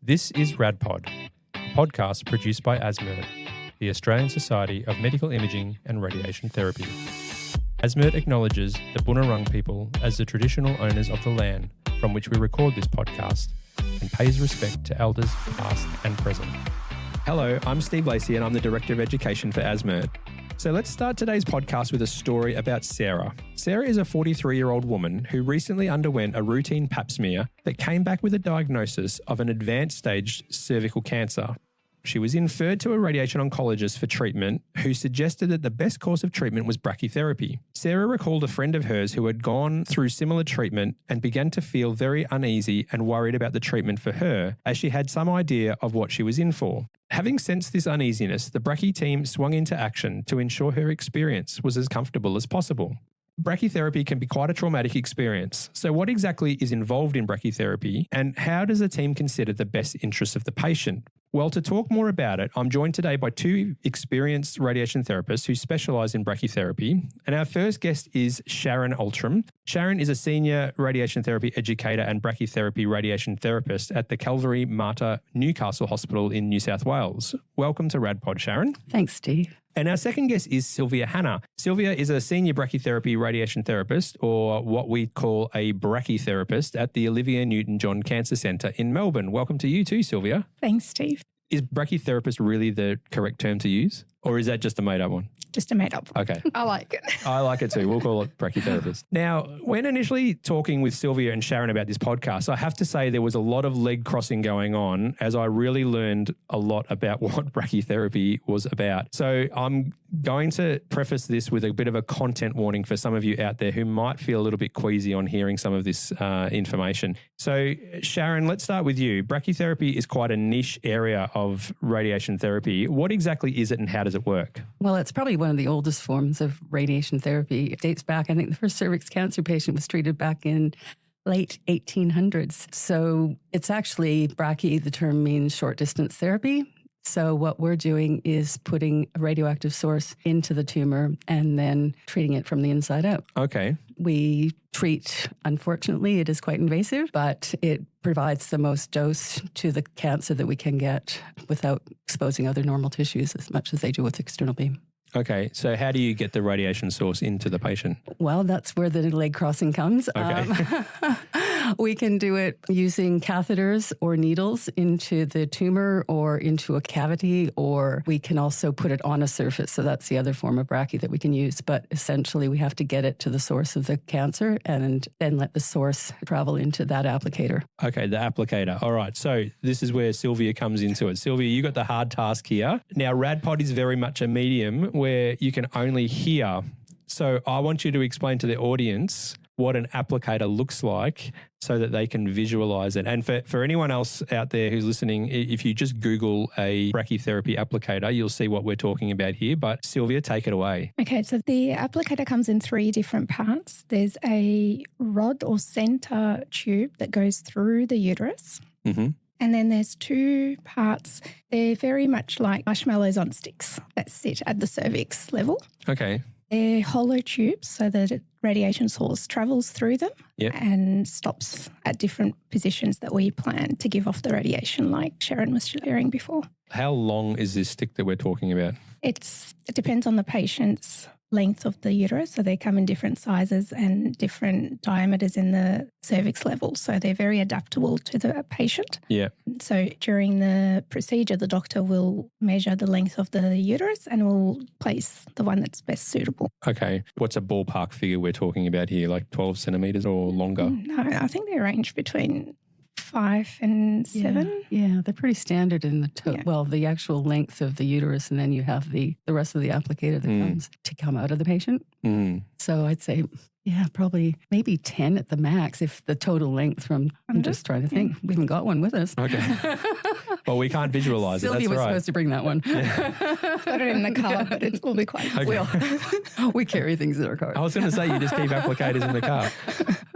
This is Radpod, a podcast produced by ASMERT, the Australian Society of Medical Imaging and Radiation Therapy. ASMERT acknowledges the Bunurong people as the traditional owners of the land from which we record this podcast and pays respect to elders past and present. Hello, I'm Steve Lacey and I'm the Director of Education for ASMERT. So let's start today's podcast with a story about Sarah. Sarah is a 43-year-old woman who recently underwent a routine pap smear that came back with a diagnosis of an advanced stage cervical cancer. She was referred to a radiation oncologist for treatment who suggested that the best course of treatment was brachytherapy. Sarah recalled a friend of hers who had gone through similar treatment and began to feel very uneasy and worried about the treatment for her, as she had some idea of what she was in for. Having sensed this uneasiness, the Brachy team swung into action to ensure her experience was as comfortable as possible. Brachytherapy can be quite a traumatic experience. So what exactly is involved in brachytherapy and how does the team consider the best interests of the patient? Well, to talk more about it, I'm joined today by two experienced radiation therapists who specialise in brachytherapy. And our first guest is Sharon Oultram. Sharon is a senior radiation therapy educator and brachytherapy radiation therapist at the Calvary Mater Newcastle Hospital in New South Wales. Welcome to Radpod, Sharon. Thanks, Steve. And our second guest is Sylvia Hanna. Sylvia is a senior brachytherapy radiation therapist, or what we call a brachytherapist, at the Olivia Newton-John Cancer Centre in Melbourne. Welcome to you too, Sylvia. Thanks, Steve. Is brachytherapist really the correct term to use? Or is that just a made-up one? Just a made-up one. Okay. I like it. I like it too. We'll call it brachytherapist. Now, when initially talking with Sylvia and Sharon about this podcast, I have to say there was a lot of leg crossing going on as I really learned a lot about what brachytherapy was about. So I'm going to preface this with a bit of a content warning for some of you out there who might feel a little bit queasy on hearing some of this information. So Sharon, let's start with you. Brachytherapy is quite a niche area of radiation therapy. What exactly is it and how does it work? Well, it's probably one of the oldest forms of radiation therapy. It dates back, I think the first cervix cancer patient was treated back in late 1800s. So it's actually, brachy, the term means short distance therapy. So what we're doing is putting a radioactive source into the tumor and then treating it from the inside out. Okay. We treat, unfortunately, it is quite invasive, but it provides the most dose to the cancer that we can get without exposing other normal tissues as much as they do with external beam. Okay, so how do you get the radiation source into the patient? Well, that's where the leg crossing comes. Okay. We can do it using catheters or needles into the tumor or into a cavity, or we can also put it on a surface. So that's the other form of brachy that we can use. But essentially, we have to get it to the source of the cancer and then let the source travel into that applicator. Okay, the applicator. All right, so this is where Sylvia comes into it. Sylvia, you got the hard task here. Now, Radpod is very much a medium where you can only hear. So I want you to explain to the audience what an applicator looks like so that they can visualize it. And for anyone else out there who's listening, if you just Google a brachytherapy applicator, you'll see what we're talking about here. But Sylvia, take it away. Okay, so the applicator comes in three different parts. There's a rod or center tube that goes through the uterus. Mm-hmm. And then there's two parts. They're very much like marshmallows on sticks that sit at the cervix level. Okay. They're hollow tubes so that radiation source travels through them and stops at different positions that we plan to give off the radiation, like Sharon was sharing before. How long is this stick that we're talking about? It depends on the patient's length of the uterus. So they come in different sizes and different diameters in the cervix level. So they're very adaptable to the patient. Yeah. So during the procedure, the doctor will measure the length of the uterus and will place the one that's best suitable. Okay. What's a ballpark figure we're talking about here, like 12 centimetres or longer? No, I think they range between 5 and 7. Yeah, they're pretty standard in the the actual length of the uterus, and then you have the rest of the applicator that comes to come out of the patient. Mm. So I'd say, probably maybe 10 at the max if the total length from, I'm just trying to think. We haven't got one with us. Okay. Well, we can't visualise it. Sylvia That's was right. supposed to bring that one. I've got it in the car, but it will be quite Okay. We carry things in our car. I was going to say you just keep applicators in the car.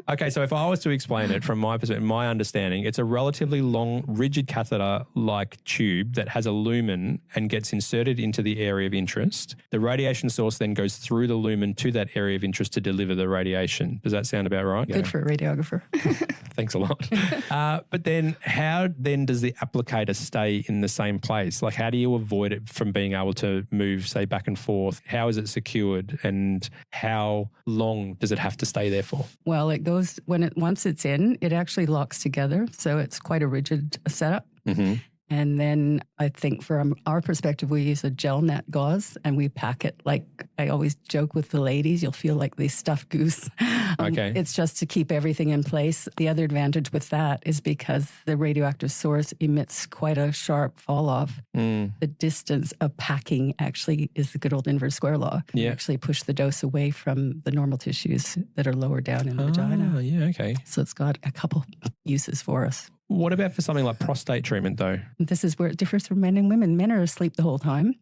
Okay, so if I was to explain it from my perspective, my understanding, it's a relatively long, rigid catheter-like tube that has a lumen and gets inserted into the area of interest. The radiation source then goes through the lumen to that area of interest to deliver the radiation. Does that sound about right? Good for a radiographer. Thanks a lot. But then how then does the applicator stay in the same place? Like how do you avoid it from being able to move, say, back and forth? How is it secured and how long does it have to stay there for? Well, it goes, once it's in, it actually locks together. So it's quite a rigid setup. Mm-hmm. And then I think from our perspective, we use a gel net gauze and we pack it like I always joke with the ladies, you'll feel like they stuffed goose. Okay. It's just to keep everything in place. The other advantage with that is because the radioactive source emits quite a sharp fall off. The distance of packing actually is the good old inverse square law. Yeah. You actually push the dose away from the normal tissues that are lower down in the vagina. Yeah, okay. So it's got a couple uses for us. What about for something like prostate treatment though? This is where it differs from men and women. Men are asleep the whole time.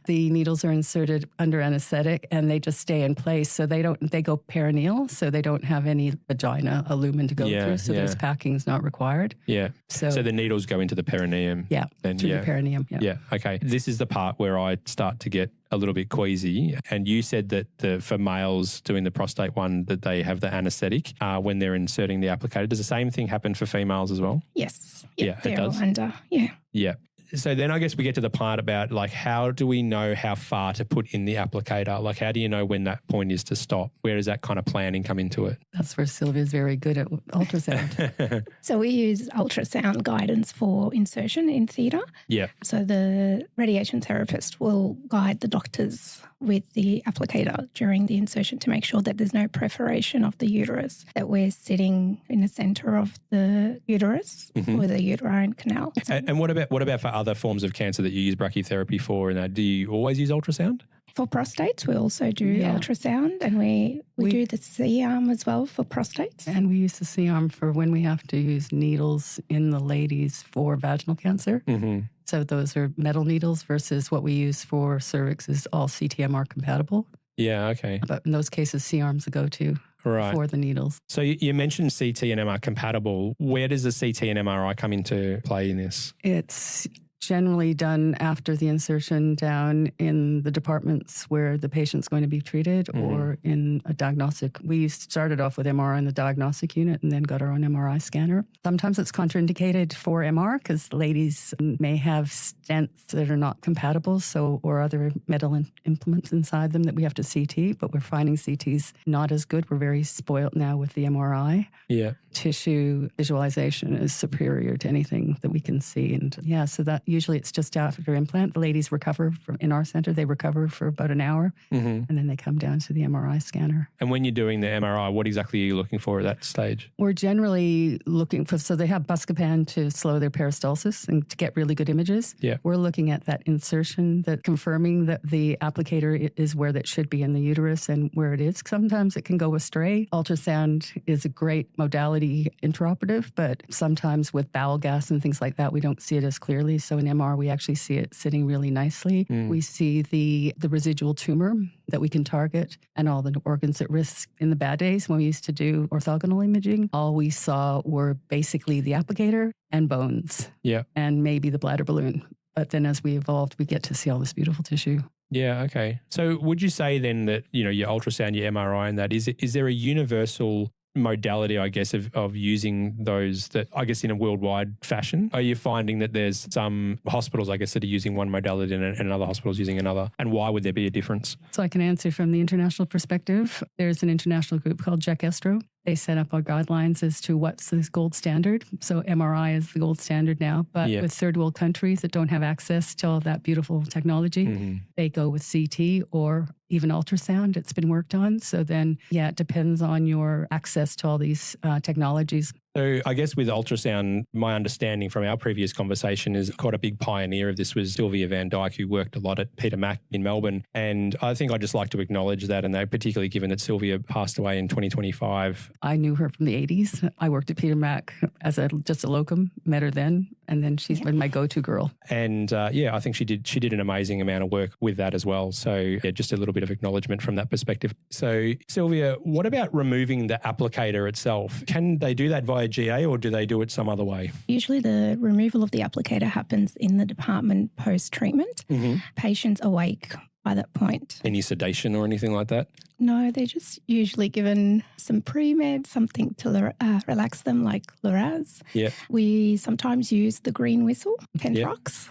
The needles are inserted under anesthetic and they just stay in place. So they go perineal, so they don't have any vagina, a lumen to go through. So there's packing's not required. Yeah. So the needles go into the perineum. Yeah. Through the perineum. Yeah. Okay. This is the part where I start to get a little bit queasy. And you said that for males doing the prostate one, that they have the anaesthetic when they're inserting the applicator. Does the same thing happen for females as well? Yes. Yeah, it does. All under. Yeah. Yeah. So then I guess we get to the part about like how do we know how far to put in the applicator? Like how do you know when that point is to stop? Where does that kind of planning come into it? That's where Sylvia's very good at ultrasound. So we use ultrasound guidance for insertion in theatre. Yeah. So the radiation therapist will guide the doctors with the applicator during the insertion to make sure that there's no perforation of the uterus, that we're sitting in the centre of the uterus or the uterine canal. And what about for other forms of cancer that you use brachytherapy for? And do you always use ultrasound? For prostates, we also do ultrasound, and we do the C-arm as well for prostates. And we use the C-arm for when we have to use needles in the ladies for vaginal cancer. Mm-hmm. So those are metal needles versus what we use for cervix is all CT-MR compatible. Yeah, okay. But in those cases, C-arms a go-to for the needles. So you mentioned CT and MR compatible. Where does the CT and MRI come into play in this? It's generally done after the insertion down in the departments where the patient's going to be treated or in a diagnostic. We started off with MR in the diagnostic unit and then got our own MRI scanner. Sometimes it's contraindicated for MR because ladies may have stents that are not compatible, or other metal implements inside them that we have to CT, but we're finding CT's not as good. We're very spoiled now with the MRI. Yeah. Tissue visualization is superior to anything that we can see. And so that usually it's just after implant. The ladies recover in our center. They recover for about an hour and then they come down to the MRI scanner. And when you're doing the MRI, what exactly are you looking for at that stage? We're generally looking for, so they have Buscopan to slow their peristalsis and to get really good images. Yeah. We're looking at that insertion, that confirming that the applicator is where that should be in the uterus and where it is. Sometimes it can go astray. Ultrasound is a great modality intraoperative, but sometimes with bowel gas and things like that, we don't see it as clearly. So in MR, we actually see it sitting really nicely. We see the residual tumor that we can target and all the organs at risk. In the bad days, when we used to do orthogonal imaging, all we saw were basically the applicator and bones and maybe the bladder balloon. But then as we evolved, we get to see all this beautiful tissue. Yeah, okay. So would you say then that, your ultrasound, your MRI and that, is there a universal modality, I guess, of using those that, I guess, in a worldwide fashion? Are you finding that there's some hospitals, I guess, that are using one modality and other hospitals using another? And why would there be a difference? So I can answer from the international perspective. There's an international group called JEC-ESTRO. They set up our guidelines as to what's the gold standard. So MRI is the gold standard now. But with third world countries that don't have access to all that beautiful technology, they go with CT or even ultrasound. It's been worked on. So then, it depends on your access to all these technologies. So I guess with ultrasound, my understanding from our previous conversation is quite a big pioneer of this was Sylvia Van Dyk, who worked a lot at Peter Mac in Melbourne. And I think I'd just like to acknowledge that, and particularly given that Sylvia passed away in 2025. I knew her from the 80s. I worked at Peter Mac as just a locum, met her then, and then she's been my go-to girl. And I think she did an amazing amount of work with that as well. So just a little bit of acknowledgement from that perspective. So Sylvia, what about removing the applicator itself? Can they do that via GA or do they do it some other way? Usually the removal of the applicator happens in the department post-treatment. Mm-hmm. Patients awake by that point. Any sedation or anything like that? No, they're just usually given some pre-med, something to relax them, like Loraz. Yeah. We sometimes use the green whistle, Penthrox.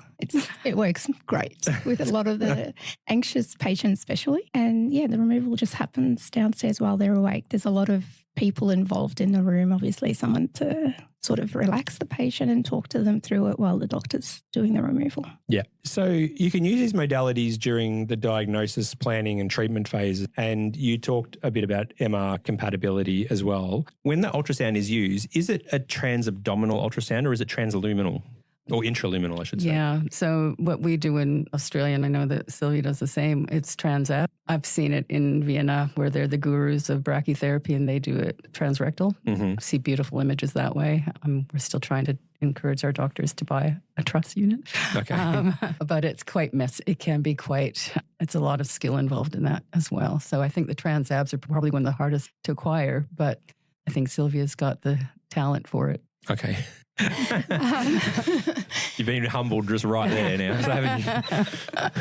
It works great with a lot of the anxious patients especially. And the removal just happens downstairs while they're awake. There's a lot of people involved in the room, obviously someone to sort of relax the patient and talk to them through it while the doctor's doing the removal. Yeah. So you can use these modalities during the diagnosis, planning and treatment phase. And you talked a bit about MR compatibility as well. When the ultrasound is used, is it a transabdominal ultrasound or is it transluminal? Or intraluminal, I should say. Yeah. So what we do in Australia, and I know that Sylvia does the same, it's transab. I've seen it in Vienna where they're the gurus of brachytherapy and they do it transrectal. Mm-hmm. See beautiful images that way. We're still trying to encourage our doctors to buy a truss unit. Okay. But it's quite messy. It can be it's a lot of skill involved in that as well. So I think the transabs are probably one of the hardest to acquire, but I think Sylvia's got the talent for it. Okay. You've been humbled just right there now, so haven't you?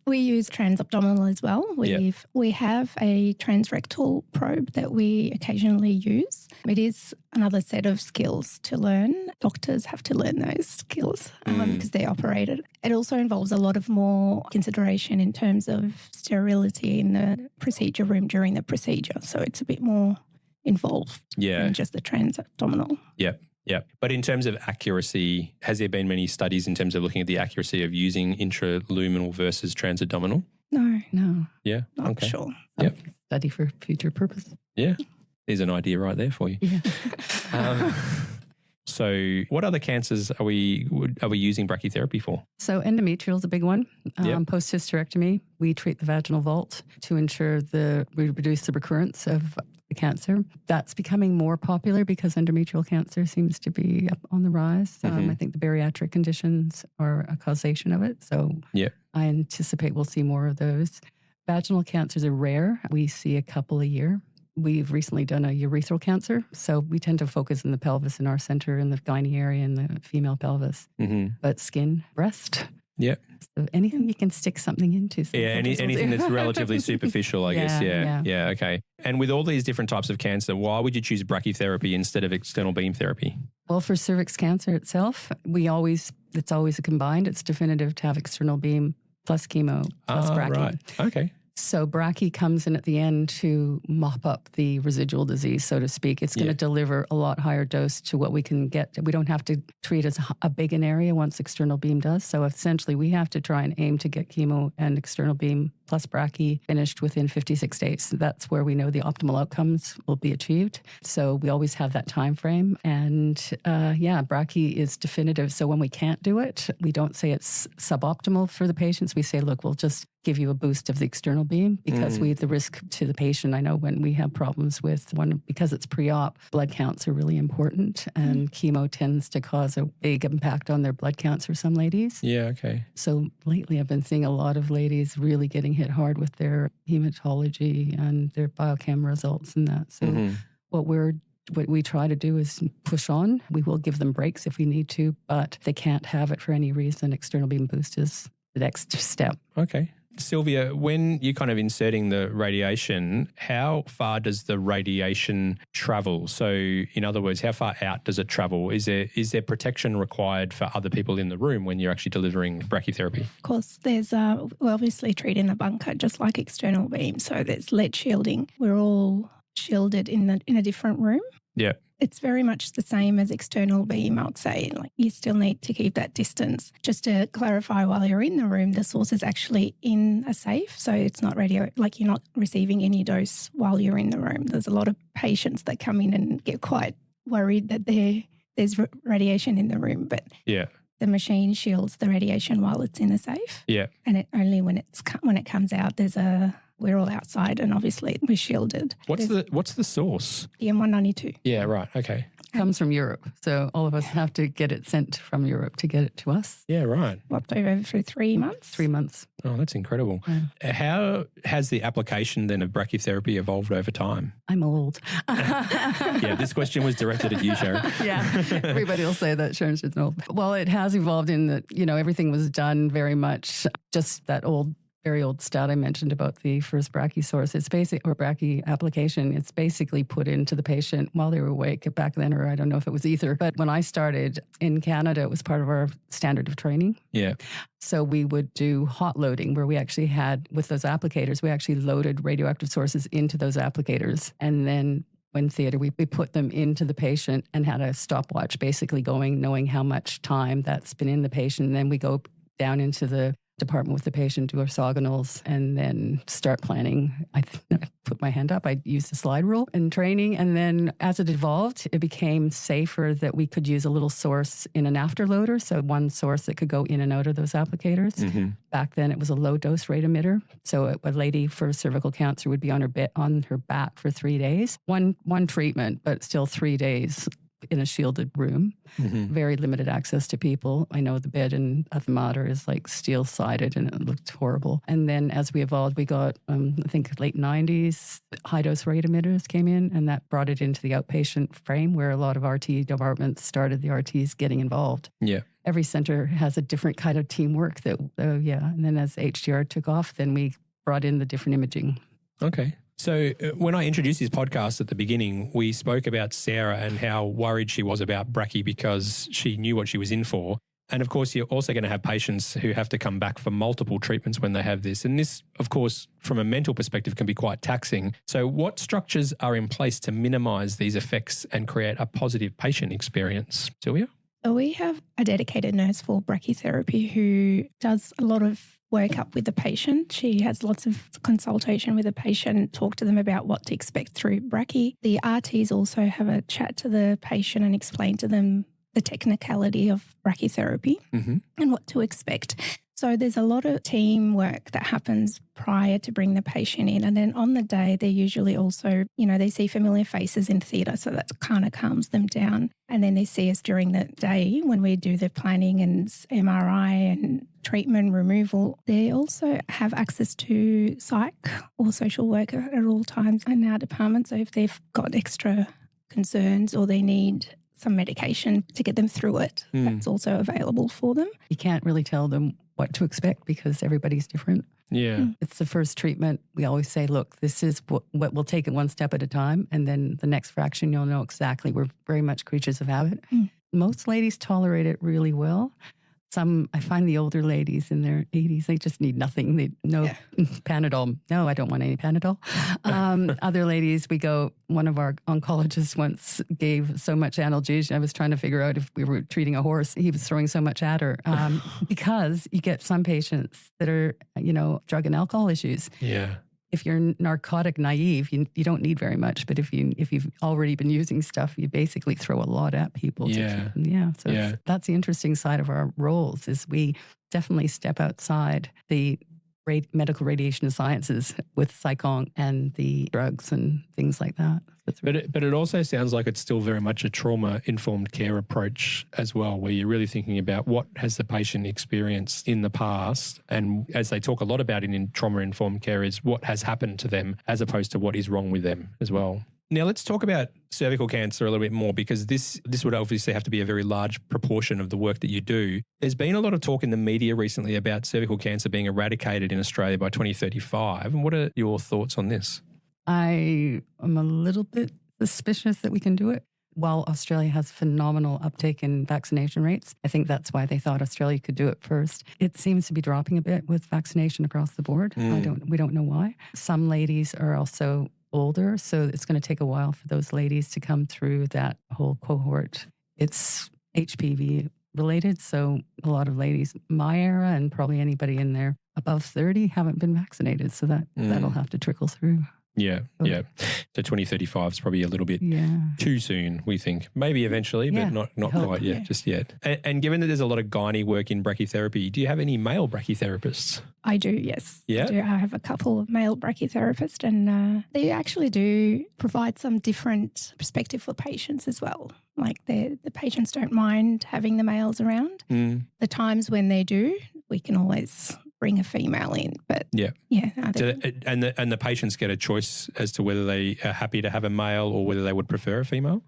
We use transabdominal as well. We have a transrectal probe that we occasionally use. It is another set of skills to learn. Doctors have to learn those skills because they operate it. It also involves a lot of more consideration in terms of sterility in the procedure room during the procedure. So it's a bit more involved than just the transabdominal. Yeah. Yeah. But in terms of accuracy, has there been many studies in terms of looking at the accuracy of using intraluminal versus transabdominal? No. Yeah. Not sure. Yep. Study for future purpose. Yeah. There's an idea right there for you. Yeah. So what other cancers are we using brachytherapy for? So endometrial is a big one. Post-hysterectomy, we treat the vaginal vault to ensure we reduce the recurrence of the cancer. That's becoming more popular because endometrial cancer seems to be up on the rise. I think the bariatric conditions are a causation of it. So I anticipate we'll see more of those. Vaginal cancers are rare. We see a couple a year. We've recently done a urethral cancer. So we tend to focus in the pelvis in our center, in the gynae area and the female pelvis. Mm-hmm. But skin, breast. Yeah. So anything you can stick something into. Anything that's relatively superficial, I guess. Yeah. Okay. And with all these different types of cancer, why would you choose brachytherapy instead of external beam therapy? Well, for cervix cancer itself, it's always a combined. It's definitive to have external beam plus chemo plus brachy. Right. Okay. So brachy comes in at the end to mop up the residual disease, so to speak. It's going to deliver a lot higher dose to what we can get. We don't have to treat as a big an area once external beam does. So essentially we have to try and aim to get chemo and external beam plus brachy finished within 56 days. That's where we know the optimal outcomes will be achieved. So we always have that time frame. And brachy is definitive. So when we can't do it, we don't say it's suboptimal for the patients. We say, look, we'll just give you a boost of the external beam because the risk to the patient. I know when we have problems with because it's pre-op, blood counts are really important and chemo tends to cause a big impact on their blood counts for some ladies. Yeah, okay. So lately I've been seeing a lot of ladies really getting hit hard with their hematology and their biochem results and that. So what we try to do is push on. We will give them breaks if we need to, but if they can't have it for any reason, external beam boost is the next step. Okay. Sylvia, when you're kind of inserting the radiation, how far does the radiation travel? So in other words, how far out does it travel? Is there protection required for other people in the room when you're actually delivering brachytherapy? Of course, there's we obviously treat in a bunker just like external beam. So there's lead shielding. We're all shielded in a different room. Yeah. It's very much the same as external beam, I would say. Like you still need to keep that distance. Just to clarify, while you're in the room, the source is actually in a safe. So it's not you're not receiving any dose while you're in the room. There's a lot of patients that come in and get quite worried that there's radiation in the room, but the machine shields the radiation while it's in the safe. Yeah. And it only when it comes out, we're all outside and obviously we're shielded. What's the source? The M192. Yeah, right. Okay. Comes from Europe. So all of us have to get it sent from Europe to get it to us. Yeah, right. Swapped over for 3 months. 3 months. Oh, that's incredible. Yeah. How has the application then of brachytherapy evolved over time? I'm old. Yeah, this question was directed at you, Sharon. Yeah, everybody will say that Sharon's just old. Well, it has evolved in that, everything was done very much just that very old stat I mentioned about the first brachy source. It's or brachy application. It's basically put into the patient while they were awake back then, or I don't know if it was ether. But when I started in Canada, it was part of our standard of training. Yeah. So we would do hot loading where we actually had, with those applicators, we actually loaded radioactive sources into those applicators. And then when theater, we put them into the patient and had a stopwatch basically going, knowing how much time that's been in the patient. And then we go down into the department with the patient, do orthogonals, and then start planning. I put my hand up. I used the slide rule in training. And then as it evolved, it became safer that we could use a little source in an afterloader. So one source that could go in and out of those applicators. Mm-hmm. Back then it was a low dose rate emitter. So a lady for cervical cancer would be on her back for 3 days. One treatment, but still 3 days in a shielded room, very limited access to people. I know the bed in at the Mater is like steel-sided and it looked horrible. And then as we evolved, we got, I think late 90s, high-dose rate emitters came in and that brought it into the outpatient frame where a lot of RT departments started the RTs getting involved. Yeah. Every center has a different kind of teamwork and then as HDR took off, then we brought in the different imaging. Okay. So when I introduced this podcast at the beginning, we spoke about Sarah and how worried she was about brachy because she knew what she was in for. And of course, you're also going to have patients who have to come back for multiple treatments when they have this. And this, of course, from a mental perspective, can be quite taxing. So what structures are in place to minimise these effects and create a positive patient experience? Sylvia? We have a dedicated nurse for brachytherapy who does a lot of work up with the patient. She has lots of consultation with the patient, talk to them about what to expect through brachy. The RTs also have a chat to the patient and explain to them the technicality of brachytherapy and what to expect. So there's a lot of teamwork that happens prior to bring the patient in. And then on the day, they usually also, they see familiar faces in theatre, so that kind of calms them down. And then they see us during the day when we do the planning and MRI and treatment removal. They also have access to psych or social worker at all times in our department. So if they've got extra concerns or they need some medication to get them through it, that's also available for them. You can't really tell them what to expect because everybody's different. Yeah. It's the first treatment. We always say, look, this is what we'll take it one step at a time. And then the next fraction, you'll know exactly. We're very much creatures of habit. Most ladies tolerate it really well. I find the older ladies in their 80s, they just need nothing. Panadol. No, I don't want any Panadol. Other ladies, one of our oncologists once gave so much analgesia. I was trying to figure out if we were treating a horse. He was throwing so much at her because you get some patients that are, drug and alcohol issues. Yeah. If you're narcotic naive, you don't need very much. But if you've already been using stuff, you basically throw a lot at people. That's the interesting side of our roles is we definitely step outside the medical radiation sciences with psychonc and the drugs and things like that. But it also sounds like it's still very much a trauma-informed care approach as well, where you're really thinking about what has the patient experienced in the past, and as they talk a lot about it in trauma-informed care is what has happened to them as opposed to what is wrong with them as well. Now let's talk about cervical cancer a little bit more because this would obviously have to be a very large proportion of the work that you do. There's been a lot of talk in the media recently about cervical cancer being eradicated in Australia by 2035. And what are your thoughts on this? I am a little bit suspicious that we can do it. While Australia has phenomenal uptake in vaccination rates, I think that's why they thought Australia could do it first. It seems to be dropping a bit with vaccination across the board. We don't know why. Some ladies are also older, so it's going to take a while for those ladies to come through that whole cohort. It's HPV related, so a lot of ladies my era and probably anybody in there above 30 haven't been vaccinated, so that'll have to trickle through. Yeah, yeah. So 2035 is probably a little bit too soon, we think. Maybe eventually, but not quite yet, just yet. And given that there's a lot of gynae work in brachytherapy, do you have any male brachytherapists? I do, yes. Yeah? I have a couple of male brachytherapists, and they actually do provide some different perspective for patients as well. Like the patients don't mind having the males around. The times when they do, we can always bring a female in. But and the patients get a choice as to whether they are happy to have a male or whether they would prefer a female?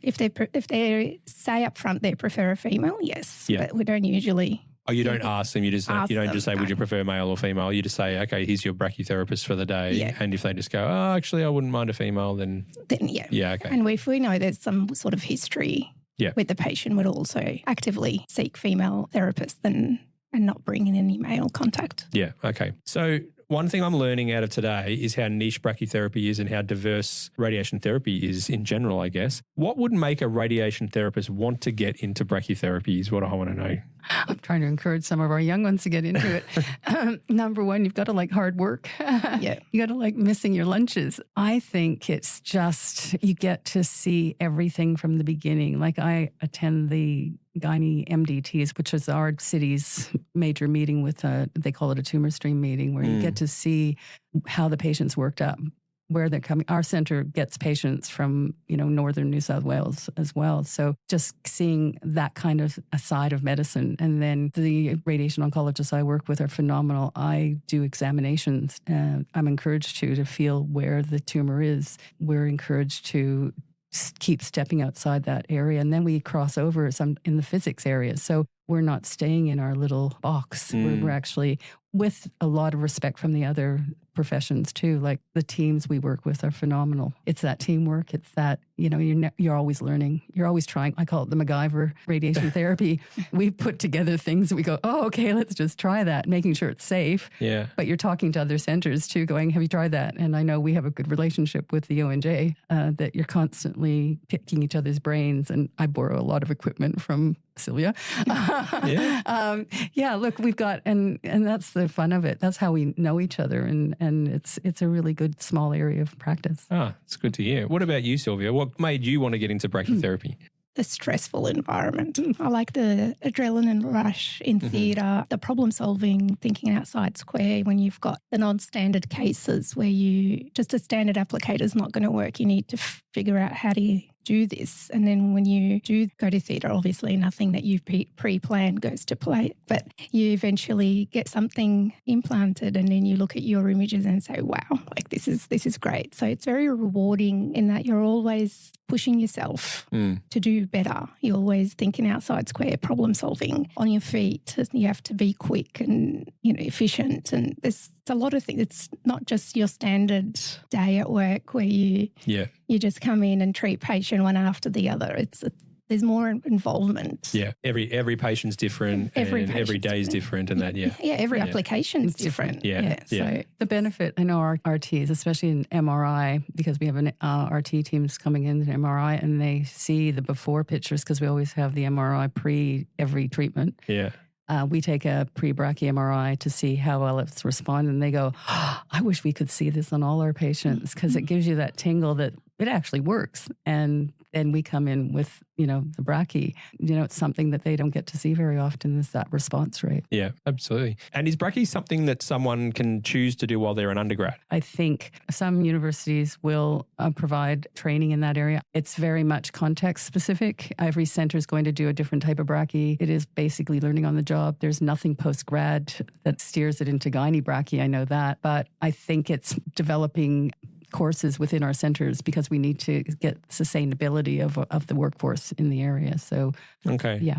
If they say up front they prefer a female, yes. Yeah. But we don't usually. Oh, you don't ask them. You don't just say, would you prefer male or female? You just say, okay, here's your brachytherapist for the day. Yeah. And if they just go, oh, actually, I wouldn't mind a female, then yeah. Yeah, okay. And if we know there's some sort of history with the patient, would also actively seek female therapists and not bring in any male contact. Yeah, okay. So one thing I'm learning out of today is how niche brachytherapy is and how diverse radiation therapy is in general, I guess. What would make a radiation therapist want to get into brachytherapy is what I want to know. I'm trying to encourage some of our young ones to get into it. Number one, you've got to like hard work. You got to like missing your lunches. I think it's just you get to see everything from the beginning. Like I attend the gynae MDTs, which is our city's major meeting with they call it a tumor stream meeting, where you get to see how the patients worked up, where they're coming. Our centre gets patients from, northern New South Wales as well. So just seeing that kind of a side of medicine. And then the radiation oncologists I work with are phenomenal. I do examinations and I'm encouraged to feel where the tumour is. We're encouraged to keep stepping outside that area. And then we cross over some in the physics area. So we're not staying in our little box. We're actually, with a lot of respect from the other professions too, like the teams we work with are phenomenal. It's that teamwork. It's that, you're always learning. You're always trying. I call it the MacGyver radiation therapy. We put together things. We go, oh, okay, let's just try that, making sure it's safe. Yeah. But you're talking to other centres too, going, have you tried that? And I know we have a good relationship with the ONJ that you're constantly picking each other's brains. And I borrow a lot of equipment from Sylvia. Look, we've got, and that's the fun of it. That's how we know each other. And it's a really good small area of practice. Ah, it's good to hear. What about you, Sylvia? What made you want to get into brachytherapy? The stressful environment. I like the adrenaline rush in theatre, the problem solving, thinking outside square when you've got the non-standard cases where just a standard applicator is not going to work. You need to figure out how to do this. And then when you do go to theatre, obviously nothing that you've pre-planned goes to play, but you eventually get something implanted and then you look at your images and say, wow, like this is great. So it's very rewarding in that you're always pushing yourself to do better. You're always thinking outside square, problem solving, on your feet. You have to be quick and efficient. And there's a lot of things. It's not just your standard day at work where you just come in and treat patient one after the other. There's more involvement. Yeah, every patient's different, every day is different, and that every application is different. So the benefit, I know our RTs, especially in MRI, because we have an RT teams coming in MRI, and they see the before pictures because we always have the MRI pre every treatment. Yeah. We take a pre-brachy MRI to see how well it's responded, and they go, I wish we could see this on all our patients because it gives you that tingle that it actually works. And then we come in with, the brachy. It's something that they don't get to see very often is that response rate. Yeah, absolutely. And is brachy something that someone can choose to do while they're an undergrad? I think some universities will provide training in that area. It's very much context specific. Every centre is going to do a different type of brachy. It is basically learning on the job. There's nothing post-grad that steers it into gynae brachy. I know that. But I think it's developing courses within our centres because we need to get sustainability of the workforce in the area. So,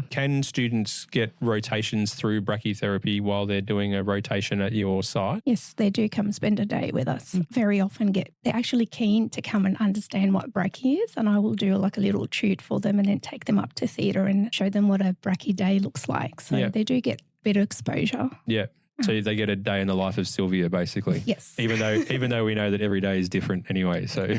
can students get rotations through brachytherapy while they're doing a rotation at your site? Yes, they do come spend a day with us. Very often they're actually keen to come and understand what brachy is, and I will do like a little toot for them and then take them up to theatre and show them what a brachy day looks like. So they do get better exposure. Yeah. So they get a day in the life of Sylvia, basically. Yes. Even though we know that every day is different anyway. So,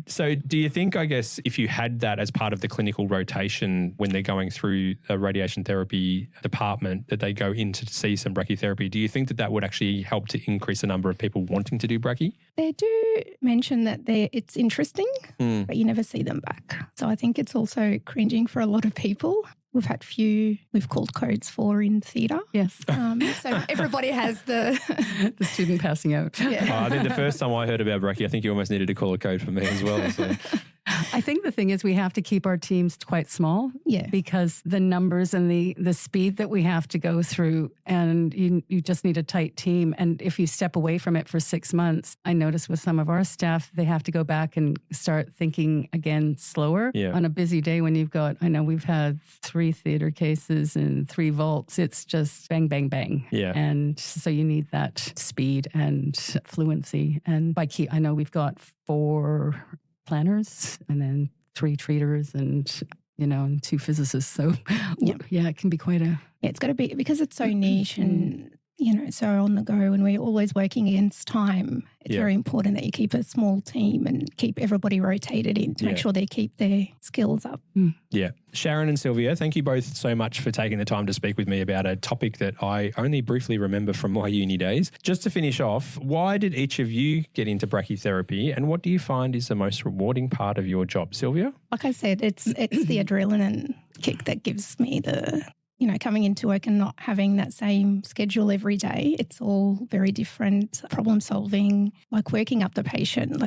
so do you think, I guess, if you had that as part of the clinical rotation when they're going through a radiation therapy department, that they go in to see some brachytherapy, do you think that would actually help to increase the number of people wanting to do brachy? They do mention that it's interesting, but you never see them back. So I think it's also cringing for a lot of people. We've had few we've called codes for in theatre. Yes. So everybody has the student passing out. Yeah. I think the first time I heard about brachy, I think you almost needed to call a code for me as well. So. I think the thing is we have to keep our teams quite small, because the numbers and the speed that we have to go through, and you just need a tight team. And if you step away from it for 6 months, I notice with some of our staff, they have to go back and start thinking again slower. On a busy day when you've got, I know we've had 3 theatre cases and 3 vaults, it's just bang, bang, bang. Yeah. And so you need that speed and fluency. And I know we've got 4 planners and then 3 treaters and, and 2 physicists. So it can be quite a... Yeah, it's got to be, because it's so niche and, so on the go, and we're always working against time. It's very important that you keep a small team and keep everybody rotated in to make sure they keep their skills up. Yeah. Sharon and Sylvia, thank you both so much for taking the time to speak with me about a topic that I only briefly remember from my uni days. Just to finish off, why did each of you get into brachytherapy, and what do you find is the most rewarding part of your job? Sylvia? Like I said, it's the adrenaline kick that gives me the... coming into work and not having that same schedule every day. It's all very different. Problem solving, like working up the patient,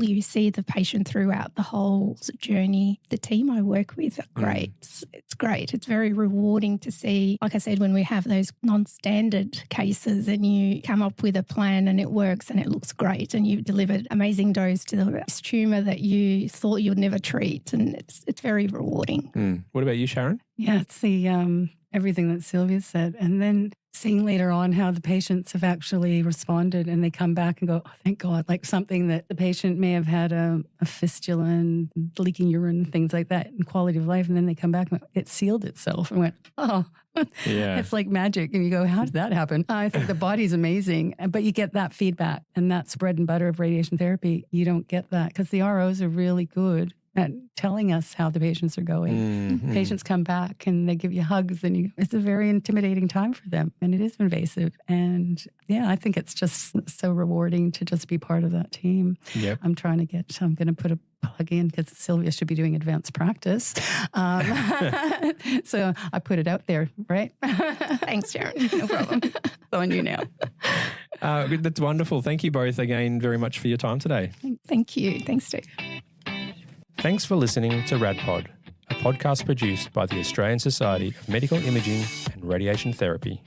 you see the patient throughout the whole journey. The team I work with are great. It's great. It's very rewarding to see, like I said, when we have those non-standard cases and you come up with a plan and it works and it looks great and you've delivered amazing dose to the tumour that you thought you'd never treat, and it's very rewarding. What about you, Sharon? Yeah, it's the everything that Sylvia said. And then seeing later on how the patients have actually responded, and they come back and go, oh, thank God, like something that the patient may have had a fistula and leaking urine and things like that, and quality of life. And then they come back and it sealed itself and went, oh, it's like magic. And you go, how did that happen? I think the body's amazing. But you get that feedback, and that's bread and butter of radiation therapy. You don't get that because the ROs are really good at telling us how the patients are going. Patients come back and they give you hugs, and it's a very intimidating time for them, and it is invasive. And I think it's just so rewarding to just be part of that team. Yep. I'm going to put a plug in because Sylvia should be doing advanced practice. So I put it out there, right? Thanks, Sharon. No problem. It's on you now. That's wonderful. Thank you both again very much for your time today. Thank you. Thanks, Steve. Thanks for listening to Radpod, a podcast produced by the Australian Society of Medical Imaging and Radiation Therapy.